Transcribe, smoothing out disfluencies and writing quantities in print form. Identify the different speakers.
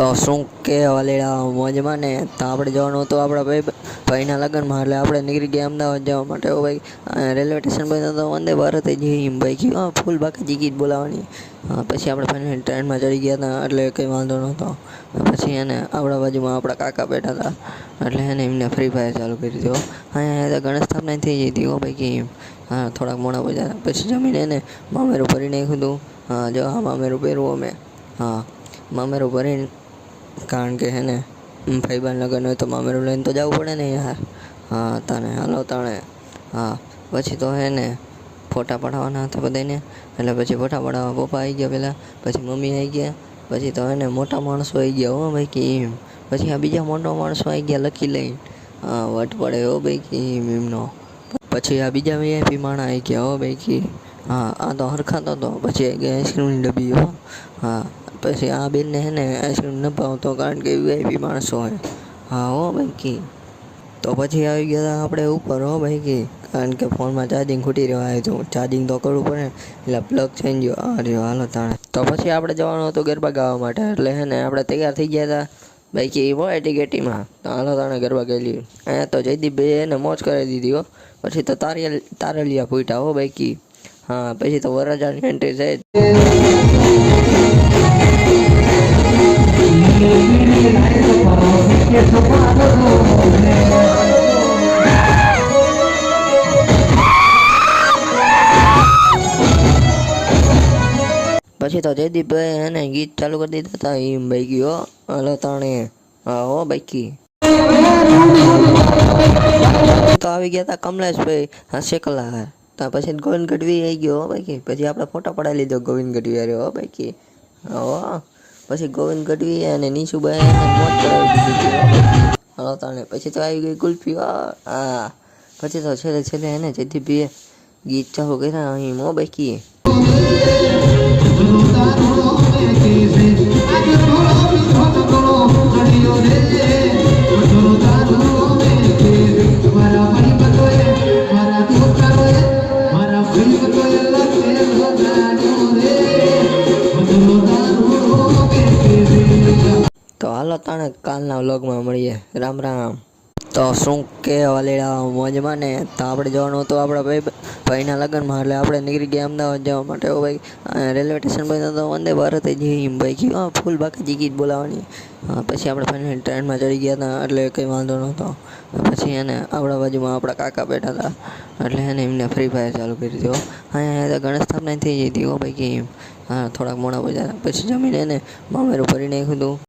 Speaker 1: તો શું કે વાલેડા મોજમાં ને તો આપણે જવાનું હતું આપણા ભાઈના લગ્નમાં, એટલે આપણે નીકળી ગયા અમદાવાદ જવા માટે. ભાઈ રેલવે સ્ટેશન પર તો વંદે ભારત જઈ એમ ભાઈ કયું ફૂલ બાકી ટિકિટ બોલાવવાની. પછી આપણે ફાઇનલ ટ્રેનમાં ચડી ગયા હતા, એટલે કંઈ વાંધો નહોતો. પછી એને આપણા બાજુમાં આપણા કાકા બેઠા હતા, એટલે એને એમને ફ્રી ફાયર ચાલુ કરી દીધો. અહીંયા તો ગણેશ સ્થાપના થઈ જઈ હતી ભાઈ કે થોડાક મોડા બજાર. પછી જમીને એને મામેરું ભરી નાખ્યું હતું. જો મામેરું પહેરવું અમે. મામેરું ભરીને, કારણ કે હે ને ભાઈબાન લગ્ન હોય તો મામેરું લઈને તો જવું પડે ને યાર. તને હાલો તાણે. પછી તો હે ને ફોટા પડાવવાના હતા બધાને, એટલે પછી ફોટા પડાવવા પપ્પા આવી ગયા પહેલાં, પછી મમ્મી આવી ગયા, પછી તો એને મોટા માણસો આવી ગયા હો ભાઈ કે એમ. પછી આ બીજા મોટા માણસો આવી ગયા લકી લઈને. વટ પડે હો ભાઈ કે એમનો. પછી આ બીજા વીઆઈપી માણા આવી ગયા હો ભાઈ કે. આ તો હરખાતો હતો. પછી આવી ગયા આઈસ્ક્રીમની ડબ્બી હો. પછી આ બેનને હે ને આઈસ્ક્રીમ ન ભાવતો, કારણ કે વીઆઈપી માણસો હોય. હો ભાઈ કે. તો પછી આવી ગયા આપણે ઉપર હો ભાઈ કે, કારણ કે ફોનમાં ચાર્જિંગ ખૂટી રહ્યું હતું. ચાર્જિંગ તો કરવું પડે, એટલે પ્લગ થઈ ગયો. રહ્યો હાલો તાણે. તો પછી આપણે જવાનું હતું ગરબા ગાવા માટે, એટલે હે ને આપણે તૈયાર થઈ ગયા હતા ભાઈ કે હોય એટીકેટીમાં. તો હાલો તાણે ગરબા ગયેલી. અહીંયા તો જયદીપ ભાઈ એને મોજ કરી દીધી હો. પછી તો તારેલિયા ફૂટ્યા હો ભાઈ કે. પછી તો વરરાજાની એન્ટ્રી છે. પછી તો જયદીપભાઈ એને ગીત ચાલુ કરી દીધા હતા એમ બાઈકી હો. હાલો તાણે. હો બાઈકી. તો આવી ગયા હતા કમલેશભાઈ શેકલા. ત્યાં પછી ગોવિંદ ગઢવી આવી ગયો હો બાઈકી. પછી આપણે ફોટો પડાવી લીધો ગોવિંદ ગઢવી અરે હો બાઈકી. પછી ગોવિંદ ગઢવી અને નીશુભાઈ મોજ કરાવી દીધી. હાલો તાણે. પછી તો આવી ગઈ કુલ્ફી. પછી તો છેલ્લે એને જયદીપભાઈએ ગીત ચાલુ કર્યા અહીં હો બાઈકી. તો હાલો તાણે કાલના વ્લોગમાં મળીએ. રામ રામ. તો શું કે વાલેડા મોજમાં ને તો આપણે જવાનું હતું આપણા ભાઈના લગ્નમાં, એટલે આપણે નીકળી ગયા અમદાવાદ જવા માટે. ભાઈ રેલવે સ્ટેશન પર તો વંદે ભારત જઈ એમ ભાઈ કયું ફૂલ બાકી ટિકિટ બોલાવવાની. પછી આપણે ફાઇનલ ટ્રેનમાં ચડી ગયા હતા, એટલે કંઈ વાંધો નહોતો. પછી એને આપણા બાજુમાં આપણા કાકા બેઠા હતા, એટલે એને એમને ફ્રી ફાયર ચાલુ કરી દીધો. અહીંયા તો ગણેશ સ્થાપના થઈ જઈ હતી ભાઈ કે થોડાક મોડા બજાર. પછી જમીને એને મામેરું ભરી નાખ્યું હતું.